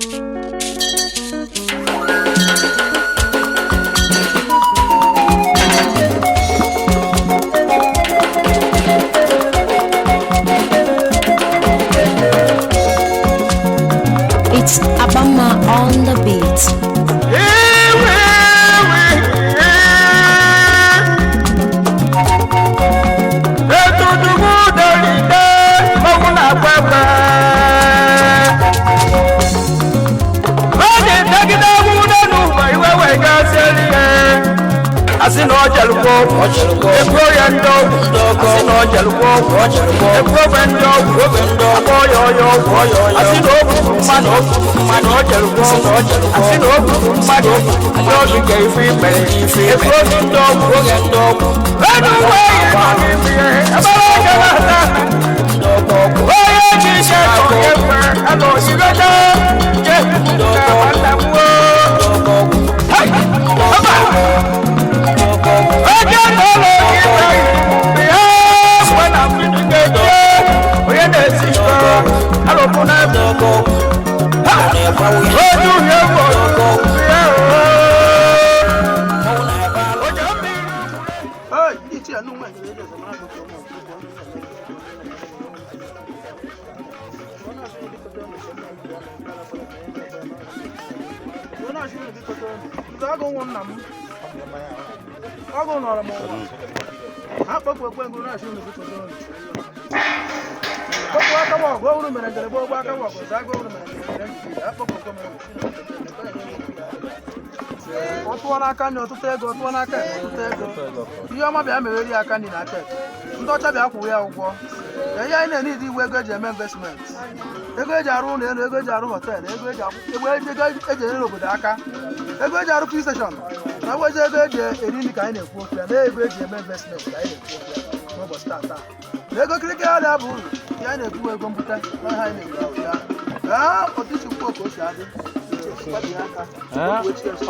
It's Abama on the beat. Asino jalgo, ebro yando, asino jalgo, ebro bendo, boyo yo, asino mano jalgo, asino mano, yo ke free me, ebro yando, enu way, abala way kisha ko yefer, alo sigada, je, mata wo, hey, aba.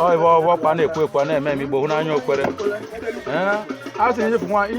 Oh, I need quick one, and maybe both on your quarter. I think if one,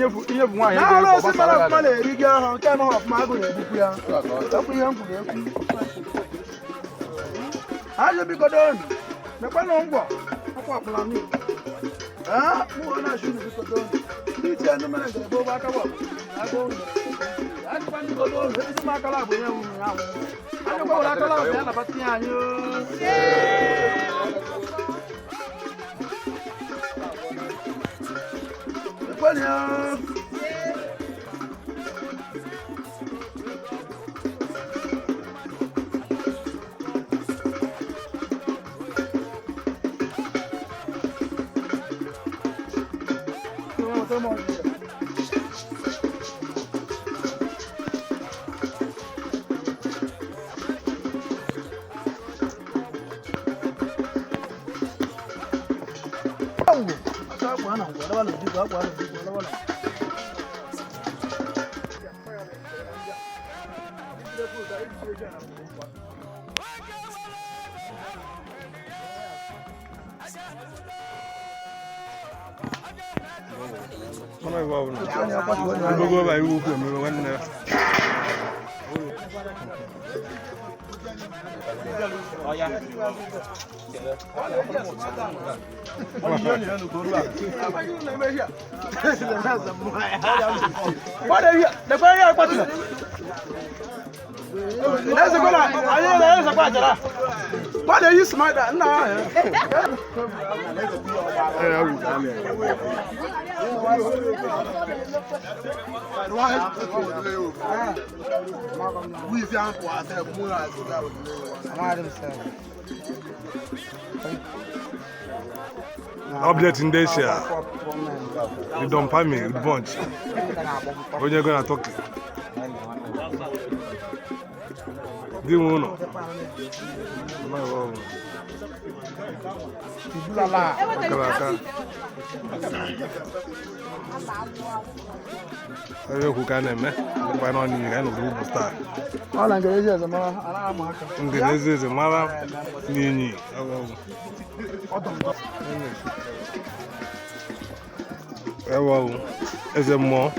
What are you smart at now? Update in this year. You don't Pammy, udubonchi. When you're gonna talk. Di uno. Ayo kukane me, kwa nani ngani urubu star. Ala ngereje zama ala amaka. Ngereje zama Inyi. Ewa eze mo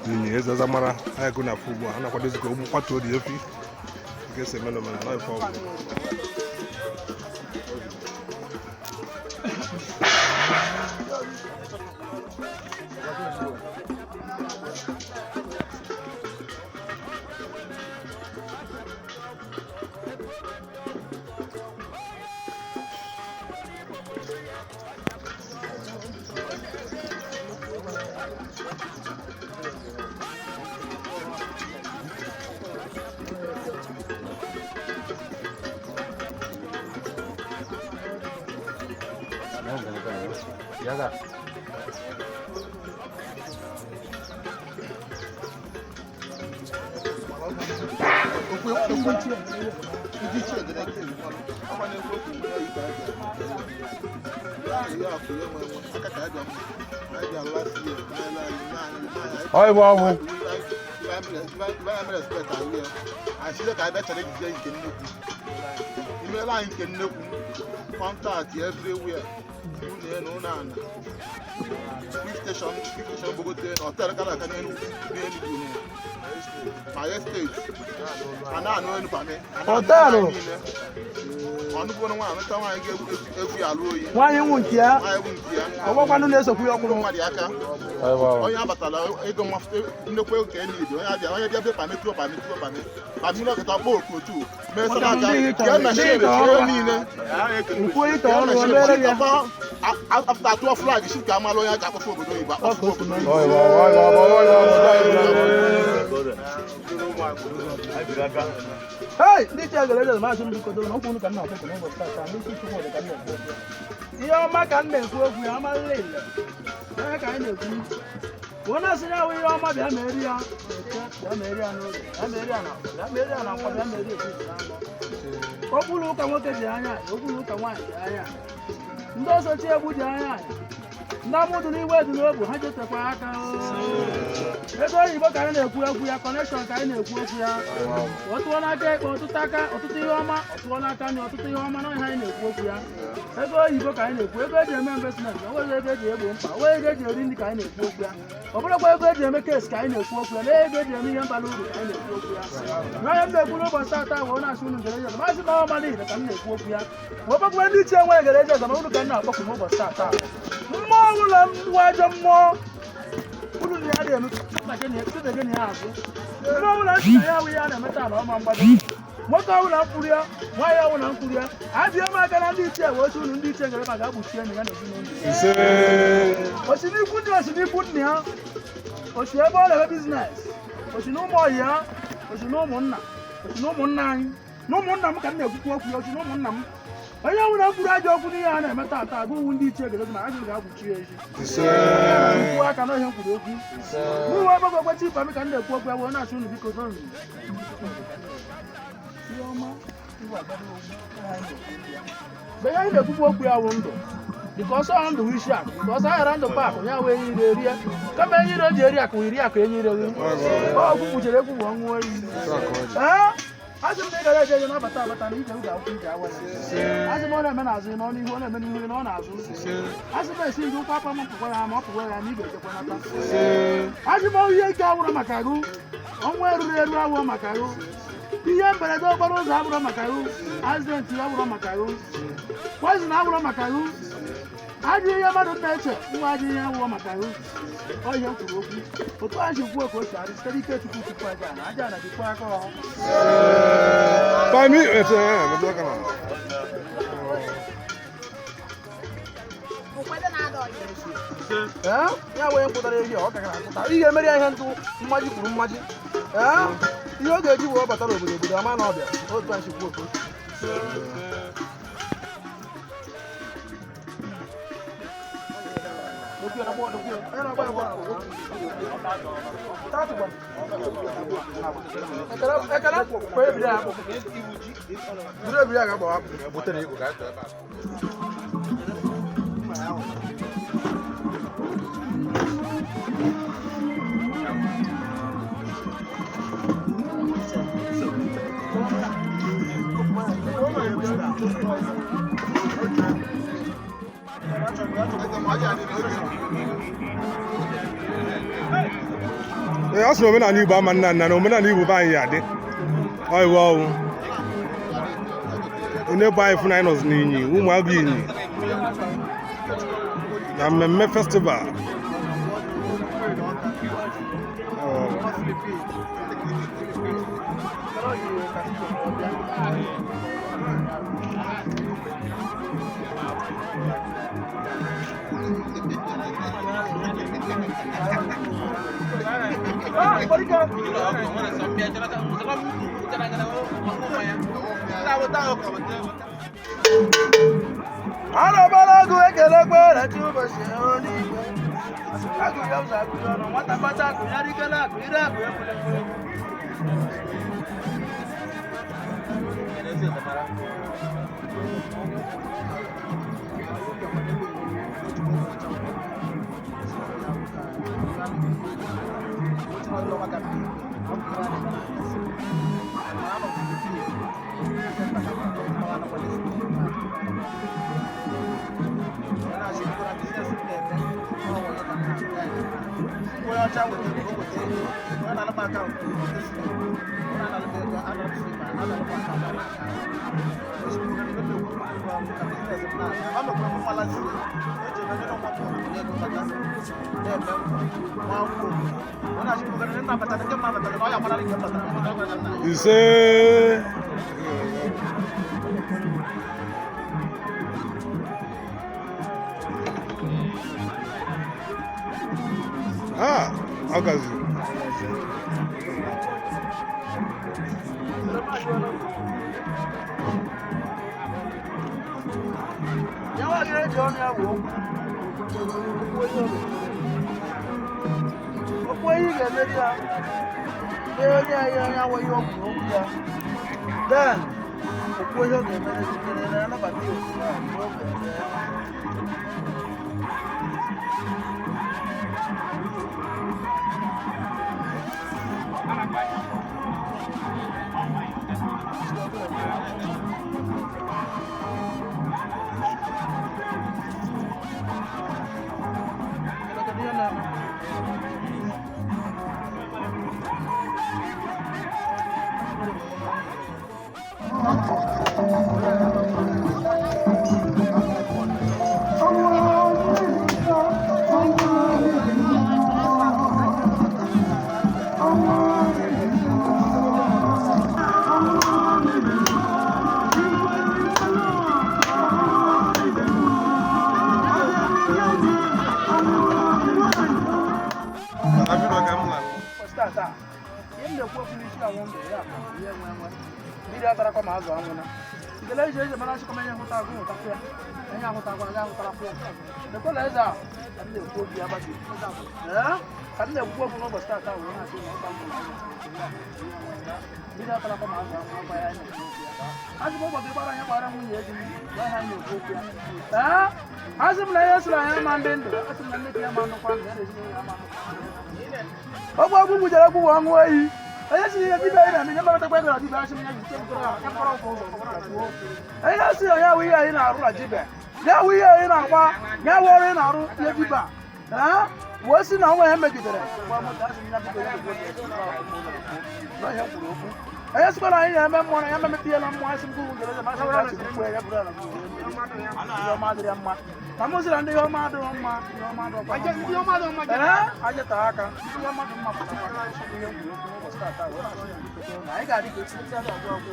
Inyi eze zamara ayako na fugu ana kwa deziko ubu kwatu odi efi. Gese meno na ifo. Yaga. Oi, vamos. Contact everywhere. Station Bogota, hotel my estate. And I know in Pammy. Hotel. On the one, I get every alloy. Why you won't hear? I won't hear. I want one less of your Mariaka. Oh, yeah, but I don't have in the quail can you. I have a Pammy to Pammy. I'm not at all too. After 12 flags, she come along. I got a photo. Hey, this is the little man because no one can now take over start. I'm looking for the camera. Your man make work with a lady. I kind of when I say we are my America, look at what they are. Look at what they are. Those are terrible giants. Now, what do you wear to know? 100 kind of connection kind of what one I get or to Taka or to Tioma or to one I can or to Tioma and I know. You kind of members, where they get the where they get in the kind of work. Or where they make a kind of work, where they get the million balloon kind of work. I am the Buloba Sata, one as soon as the maximum money that can make work. What about when you tell where the letters are not going to talk about Sata? More than more. Who do you have again? No one else. We are a metal. What are we for you? Why are we not for you? Have you ever got a teacher? What you need to get a Gabuchi and what's in the good? What's in the good now? What's your about a business? What's no more here? What's no more now? What's no more nine? No more number can you walk with no more number. I don't know who I go for the other Matata, who will need to get my husband out with you. I cannot help you. Whoever what you can do, what I want to soon because of you. But I know what we are wondering. Because I am the wish out, because I ran the park, and Yahweh in the area. Come and you know, Jerry, we react any of you. Oh, who would you ever one way? I don't think I don't know about that, but I need to go out. As a man, as in only one of them on us. As a person, you papa, where I'm up where I need it. As a man, you go to Macaru, on where we are Macaru. The emperor don't have Macaru, as then to have Macaru. What's an hour Macaru? I do your mother nature, why do you have Macaru? Oh, you have to work. But why should work with that? It's very good to put the fire down. I don't have to park off. Pammy, yeah, we're put a here. You marry a hand to magic room magic. You get you up at all with the man of it. What time you work? I saw when I knew about my nana, no man, I knew about Yadi. I will. You know, buy for 9 was Inyi, whom I'll be in. I'm a festival. Ana balagu ekele gbere ti o bo se oni. Agu yo sa ku yo no wata pata ku yari kala ku ira ku ekele gbere. You say Agazi. Yawa gere John ya wo. Opo yi ge meri ya. Ya wo yo ku ya. Then opo yo ge meri na ba ti o ya. Wasi na nwa ya megidere gwa mo da sin na bi ya go no ya kwuru okwu anya sikwa na anyị na-eme mmụọ na ya memete na mmụọ asị mkpụrụ ngere ma sa wara na ya bụrụ na ya ma dịrị mma ka mo sira ndị ya ma dịrị mma ya ma dịrị kwa aje ndị ya ma dịrị mma aje ta aka ndị ya ma dịrị mma pụta kwa nsogbu ihe ngwuru okwu ụbọchị taa wee na anyị ga-adị ka esi ndị ọgụ ọgụ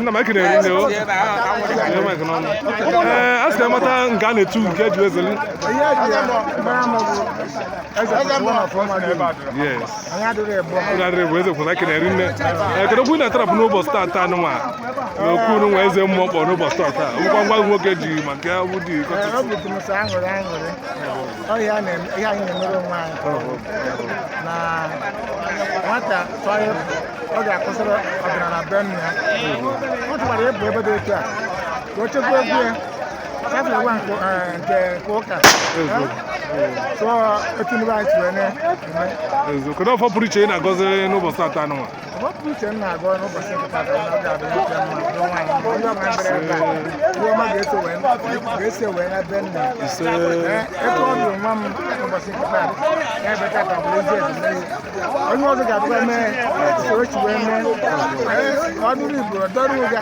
na ma kene rin no ya ma kene no aska mata nga na tu nke ju ezeli yes anya dure eze kwuna kene rin ne kedo bu na trap no bo start anu ma no ku no we eze mo po no bo start ta ngwa ngwa nwoke ji ma nke awu di ko ti mo sa angore ya na ya ni mere nwa na nwata ọ ga-akwụsịrị ọdịnala be nna ya ọ tụwara ebe dị etu a ochekwa egwu ya safiri gwa nke ụka so etunubu anyị tiwere na-eme kedu ọfọ pụrụ iche ị na-agọzi n'ụbọchị taata anụnwa ọ pụrụ iche m na-agọ n'ụbọchị nkịta ka ọ ga-adị nwoke mma bụ nwaanyị onye ọma mbere ebe a ihe ọma ga-esi wee na be nna ebe ọ bụ nwa m n'ụbọchị nkịta ya ebeta ka bụ ezi ezumike onye ọzọ ga-abụga mee usoro chi wee mee ọdụrụ igbo dọrọ ụga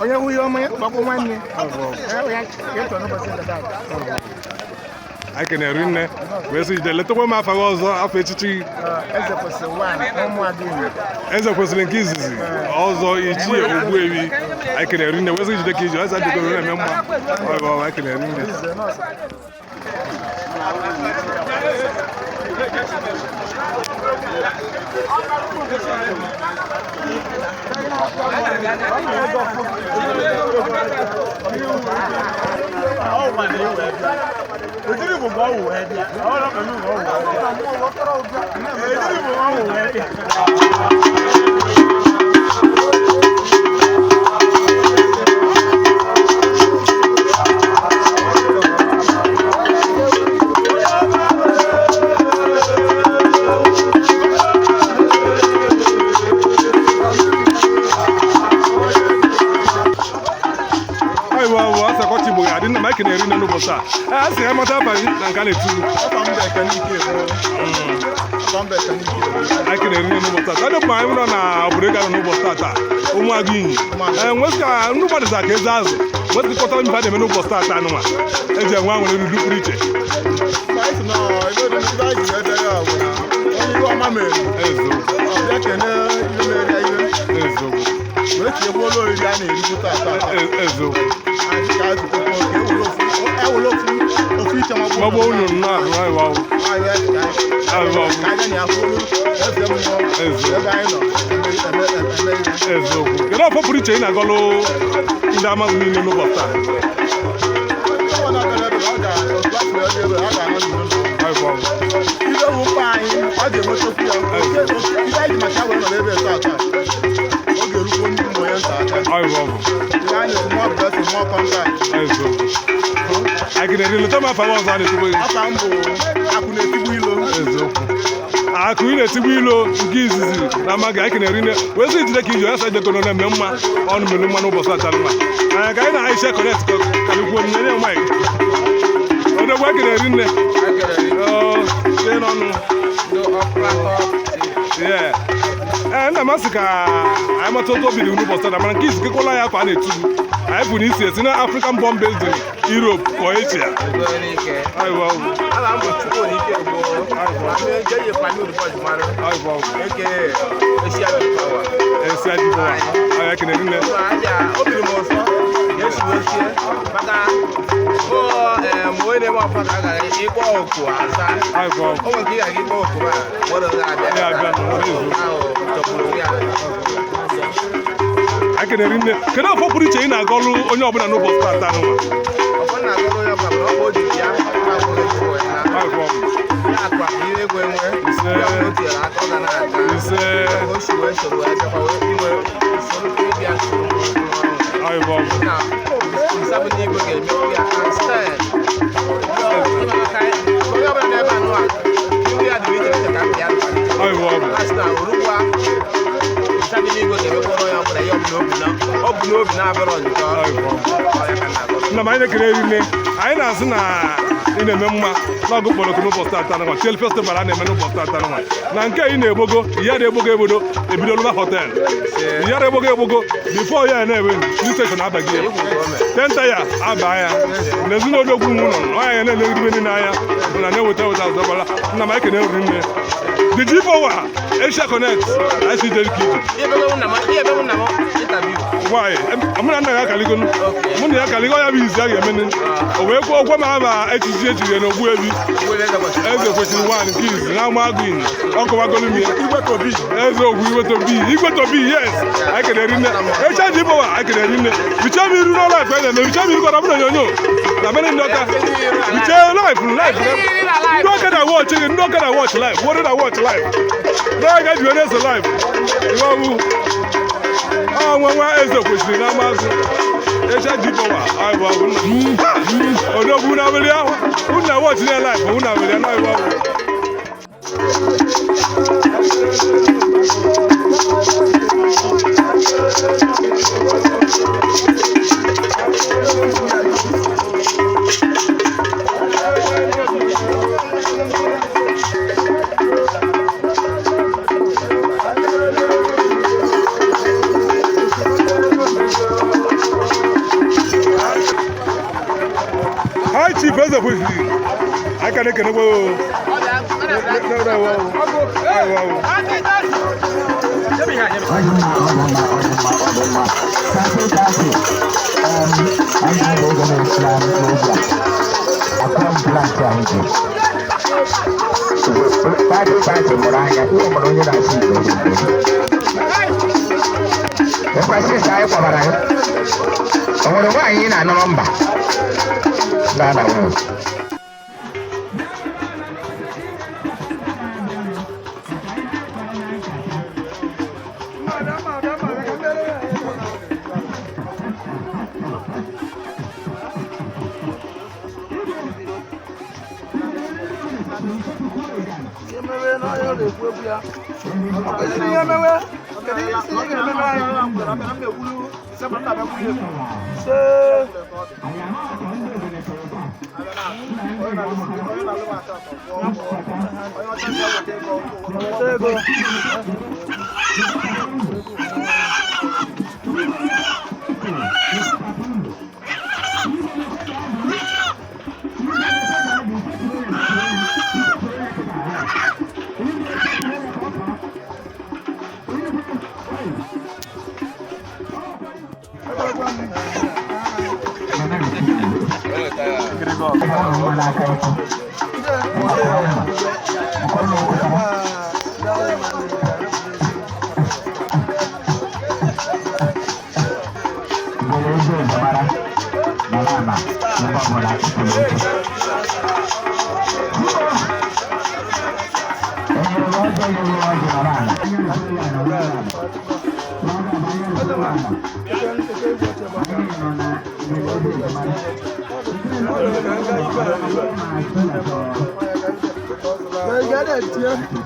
onye hụ ihe ọma kpọkpụ nwanne ya ga-eto n'ụbọchị nkịta anyị kenere nne wee sị ije letakwa m afa gị ọzọ afọ echichi eze kwesịrị nke izizi ọzọ ichie Ogbuewi anyị kenere nne wee sị ijide ka ije eze adịgoro na-eme mma anyị kenere nne na-eri n'ụbọchị a sị ya mata abalị na nke a na-etulu anyị na-eri n'ụbọchị a dị mma anyị nọ na obodo gara n'ụbọchị tata ụmụagụ Inyi nwesịka ndị mmadụ za ka eze azụ nwesịkọtara mbe a na-eme n'ụbọchị tata anụnwa eji enwe anwere nri pụrụ iche gbagbo unu eziokwu kedu ọfọ pụrụ iche ị na-agọlụ ndị amaghị niile n'ụbọchị taa anyị ga-eri leta m afa ọzọ a na-etigbu akụ ị na-etigbu ilo nke izizi na amaghị anyị na-eri nne wee sị ijide ka iji onye sa ejekọrọ na-eme mma ọnụ mere mma n'ụbọchị acha mma anyị ka anyị na Aisha Connect kalịkwuo nye nye Mike odogwu anyị na-eri nne site n'ọnụ ee nna m asị ka anyị mata otu obi dị n'ụbọchị taa mana nke izi kekwala ya afọ a na-etigbu anyị bụ n'isi esi na African bomb based in Europe ka Asia akenere nne kedu ọfọ pụrụ iche ị na-agọlụ onye ọbụla n'ụbọchị tata n'ụwa nna m anyị na-ekere eri nne anyị na-asị na ị na-eme mma n'ọgụ kpọrọkụ n'ụbọchị tata n'ụwa Chiel festival a na-eme n'ụbọchị tata n'ụwa na nke ị na-egbogo ya na-egbogo ebodo ebidolu na họtel ya na-egbogo egbogo bifo ya na-ewe ndị steshọn abaghị ya tenta ya aba ya na ezinụlọ ogwu nwe ụlọ ọnya ya na-elegide ndị n'anya na na-eweta weta azọbara nna m anyị kene eri nne the G4 Asia Connect ICJ why amụna nna ya akaligo mụ na ya akaligo ya bụ izi a ga-eme o wee kwuo okwe ma aba echichi echiri na Ogbuewi eze kwesịrị nwaanyị nke izi na Amagụ Inyi ọkọwagolu m ya eze ogwu Igwetobi yes anyị kenere nne echa G4 anyị kenere nne biche m iru n'ụlọ ife na-eme biche m iru kọrọ m na onyonyo na mere ndị ọka biche live ndị ọka na watch gị ndị ọka na watch live wọrị na watch live n'oge ji were eze live ihe ọbụ nwa eze kwesịrị na amazụ echa jibowa aiwa odogwu na abịrị ahụ ụna wọchị na laif ụna abịrị na aiwa Hi Chief Eze kwesịrị aka na-ekene gbo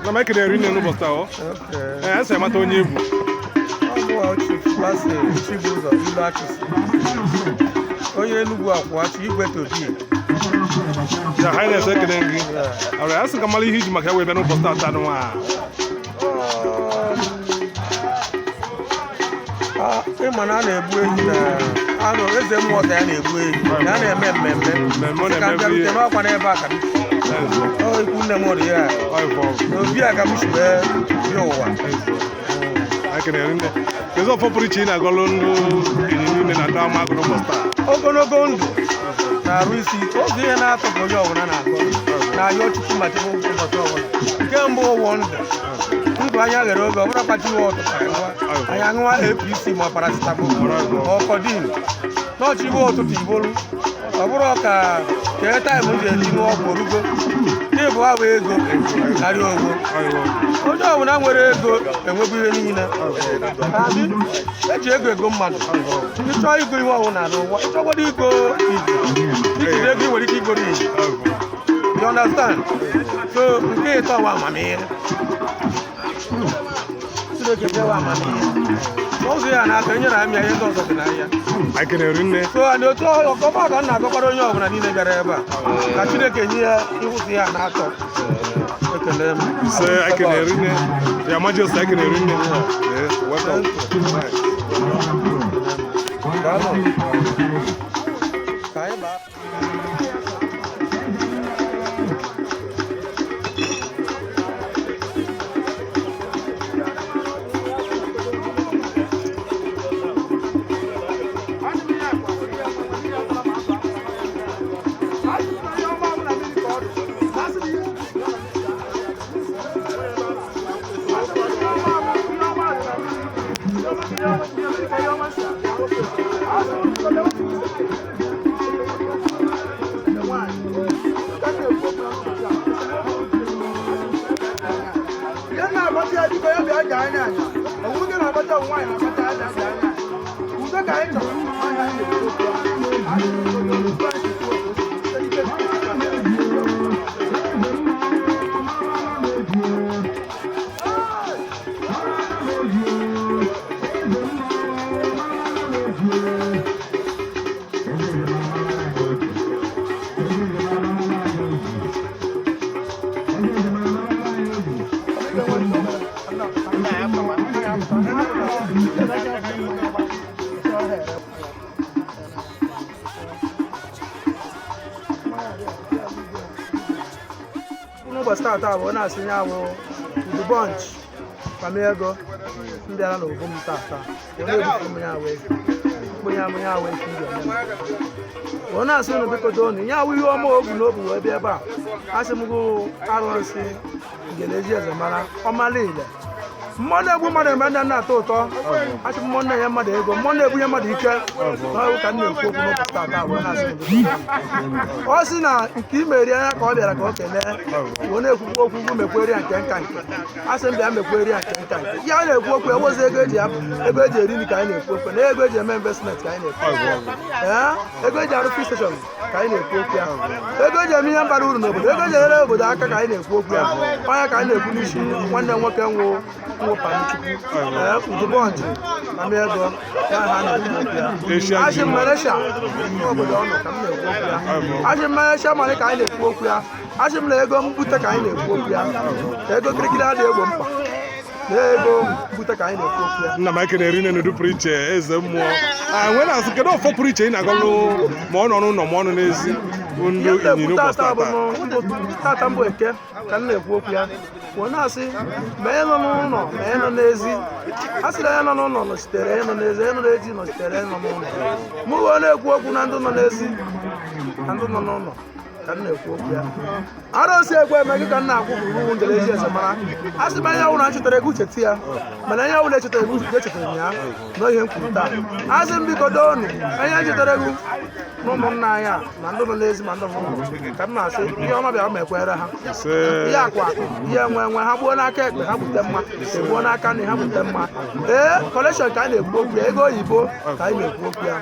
na ma ekele eri nne n'ụbọchị taa ọ ee ese mata onye egwu onye Enugu akwụachi igwe tobie ya ha na-ese ekele gị ọrịa asị ka mara ihe iji maka ya wee bịa n'ụbọchị taa taa nwa ịma na a na-egbu ehi na anụ eze mmụọ ka ya na-egbu ehi na a na-eme mmemme ka m bịarute n'ọkwa n'ebe a ka ikwu nne m dị ya na obi a ka m si wee bịa ụwa kedu ọfọ pụrụ iche ị na-agọlụ ndụ enyi niile na ndị ama agụrụ ụbọchị taa ogologo ndụ na-arụ isi oge ihe na-atọ ka onye ọbụla na-agọ na-ayọ Chukwu maka ụbọchị ọbụla nke mbụ ụwọ ndụ anya ghere oge ọ bụrụ kpachiwe ọtụtụ anyị aṅụwa APC ma paracetamol ma ọkọdin n'ọchịwe ụtụtụ ibolu ọ bụrụ ka kee taịm ji eji ṅụọ ọgwụ orugo n'ịbụ abụ ego karịa ogo onye ọbụla nwere ego enwebụ ihe niile eji ego mmadụ ịchọọ igo ihe ọbụla n'ụwa ịchọgodo igo ijiri ego ị nwere ike igoro iji you understand so nke ịtọ wa amamihe ụzọ ya na-aka enyere amịa ihe ndị ọzọ dị n'ahịa so adị otu ọkọba ka m na-agọkwara onye ọbụla niile bịara ebe a ka Chineke nye ya ịhụsị ya na-atọ ekele m ya majesty I can hear welcome ya na-agbata ya dịka ya bịa ga anya anya ọnwụ gị na-agbata nwaanyị na-agbata aja ga anya ebe ka anyị chọrọ n'ụbọchị taata bụ na-asị nye awụ udubonchi Pammy ego mbịara na obu m taata na-ebute mmanya awụ ezi mkponye amụnya awụ ezi ndị ọ na-asị ụnụ biko doonu nye awụ ihe ọma obu n'obu wee bịa ebe a asị m gụ arụsị Ngene ezi eze mara ọmala ile mmụọ na-egbu mmadụ eme ndị na-atọ ụtọ achị mmụọ na-enye mmadụ ego mmụọ na-ebunye mmadụ ike n'ọrụ ka m na-ekwu okwu n'ụbọchị taata abụọ na-asị ọ sị na nke imeri anya ka ọ bịara ka o kelee wee na-ekwukwu okwu ugwu mekweri ya nke nka nke asị m bịa mekweri ya nke nka nke ya na-ekwu okwu ewozi ego eji eri nri ka anyị na-ekwu okwu na ego eji eme investment ka anyị na-ekwu ego eji arụ free station ka anyị na-ekwu okwu ya ego eji eme ihe mbara uru n'obodo ego eji enyere obodo aka ka anyị na-ekwu okwu ya ọnya ka anyị na-ekwu n'isi nwanne m nwoke nwụ Pammy Chukwu udubonchi Pammy ego ya ha na-ekwu okwu ya achị mmeresha obodo ọnụ ka m na-ekwu okwu ya achị mmeresha mara ka anyị na-ekwu okwu ya achị m na ego mbute ka anyị na-ekwu okwu ya ka ego kirikiri adịghị egbo mkpa na ego mbute ka anyị na-ekwu okwu ya nna m ekene eri n'udu pụrụ iche eze mmụọ nwee na-asị kedu ọfọ pụrụ iche ị na-agọlụ ma ọ nọ n'ụlọ ma ọ nọ n'ezi ndụ Inyi n'ụbọchị tata mbụ eke ka m na-ekwu okwu ya wee na-asị ma ị nọ n'ụlọ ma ị nọ n'ezi a sịrị onye nọ n'ụlọ nọchitere onye nọ n'ezi onye nọ n'ezi nọchitere onye nọ n'ụlọ mụ wee na-ekwu okwu na ndị nọ n'ezi na ndị nọ n'ụlọ ka m na-ekwu okwu ya arụsị egwu eme gị ka m na-akwụ bụ Ngene ezi eze mara a sị m anya ọbụla nchetara ego ucheti ya mana anya ọbụla echetara ego uche echetara m ya na ihe m kwuru taa a sị m biko doonu anya nchetara ego na ụmụnna anyị a na ndị nọ n'ezi ma ndị nọ n'ụlọ ka m na-asị ihe ọma bịara ma ekwere ha ihe akụ akụ ihe enwe ha gbuo n'aka ekpe ha bute mma egbuo n'aka nri ha bute mma kọlekshọn ka anyị na-ekwu okwu ya ego oyibo ka anyị na-ekwu okwu ya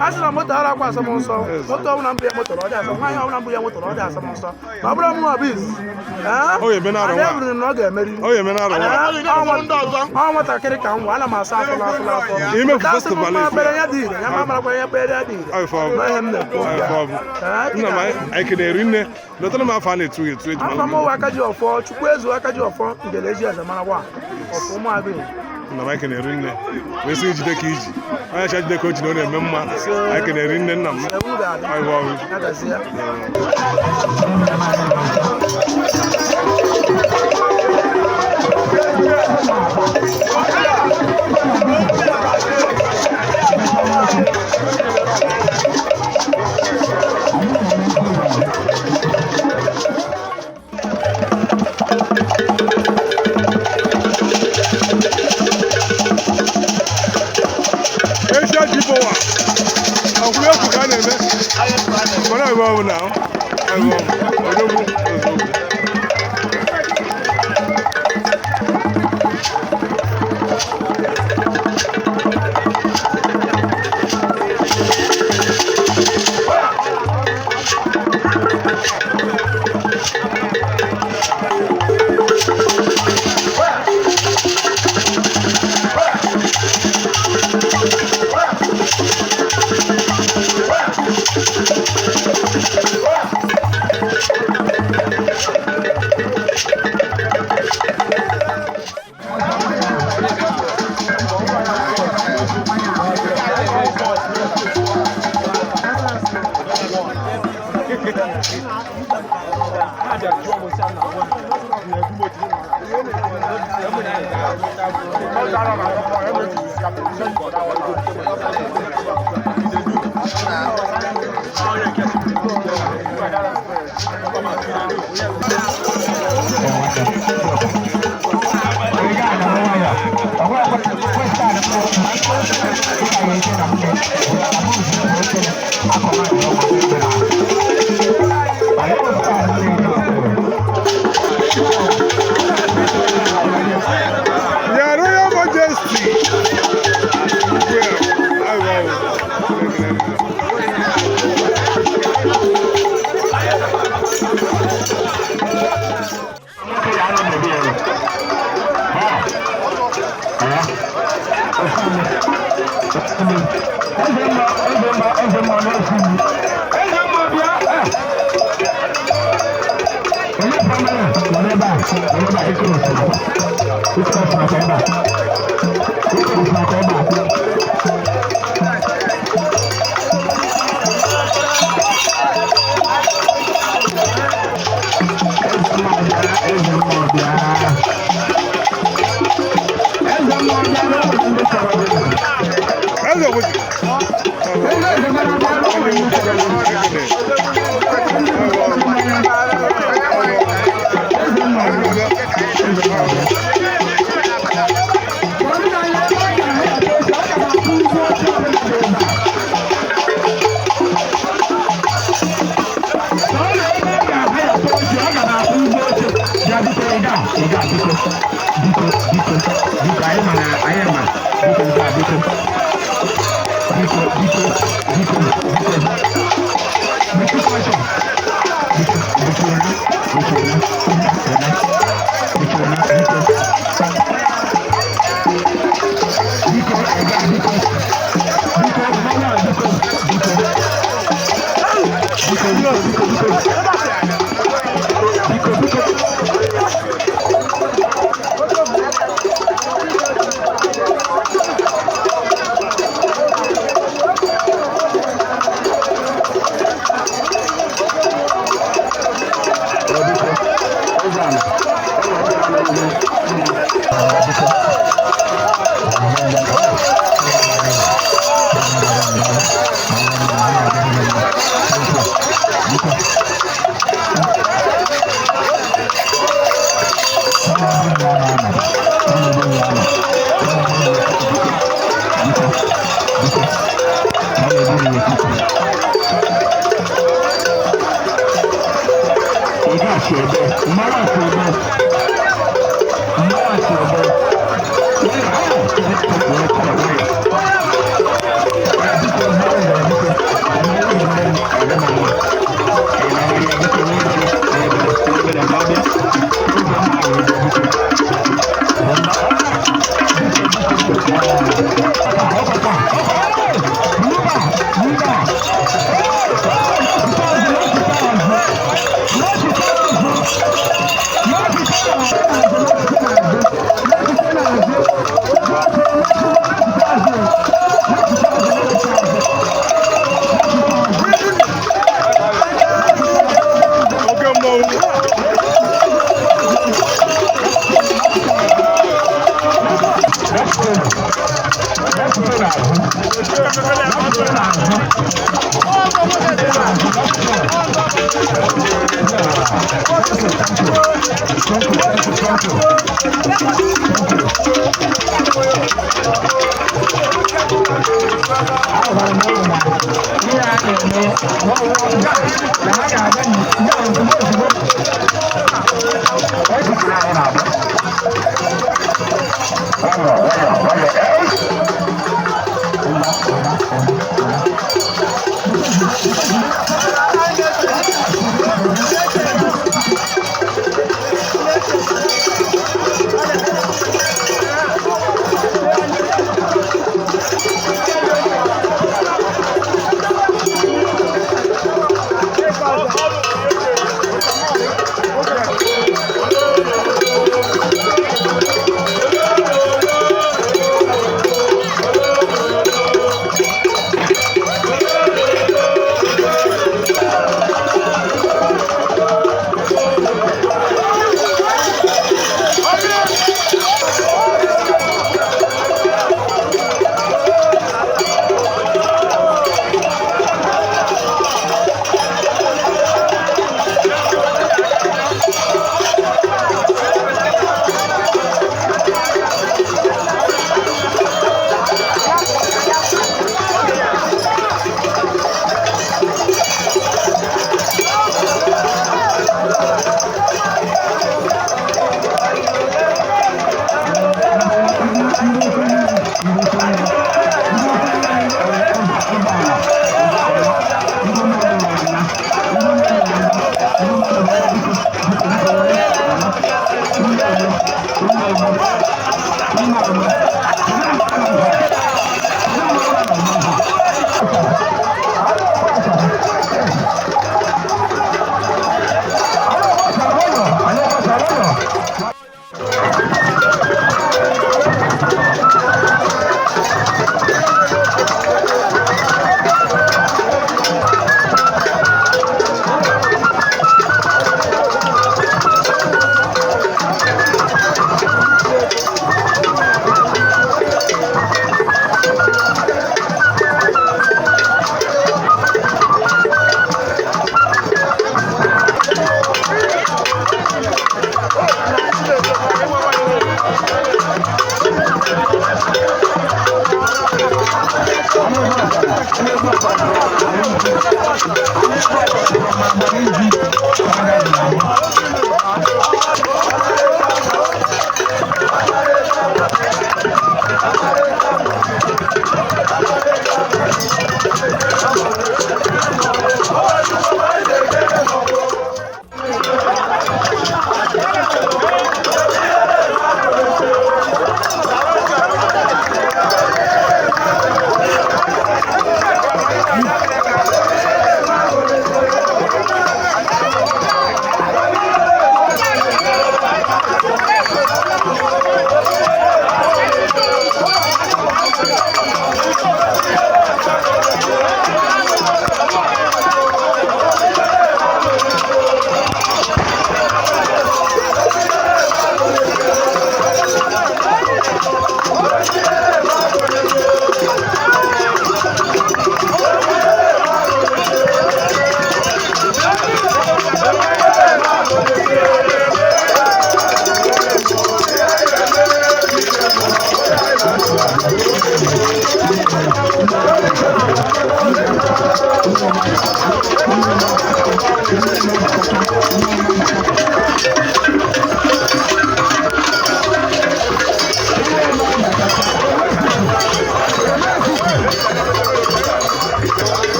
a sị na moto ara akwa asọm nsọ moto ọbụla mbụ ya moto ọ dị asọ nwaanyị ọbụla mbụ ya moto ọ dị asọm nsọ ma ọ bụrụ m nwa biz eburu na ọ ga-emeri ọ nwatakịrị ka nwa ana m asa afọla afọla afọ dasị m mma bere ya dị ire ya ma marakwa ya bere ya dị ire n'ihe m na-ekwu nna m anyị kene eri nne lọtara m afọ a na-etu etu eji afọ m ụwa aka ji ọfọ chukwu ezu aka ji ọfọ Ngene ezi eze mara wa ọfọ ụmụagụ nna m anyị kene eri nne wee sị ijide ka iji onye cha jide ka o ji na ọ na-eme mma anyị kene eri nne nna m Your Royal Majesty,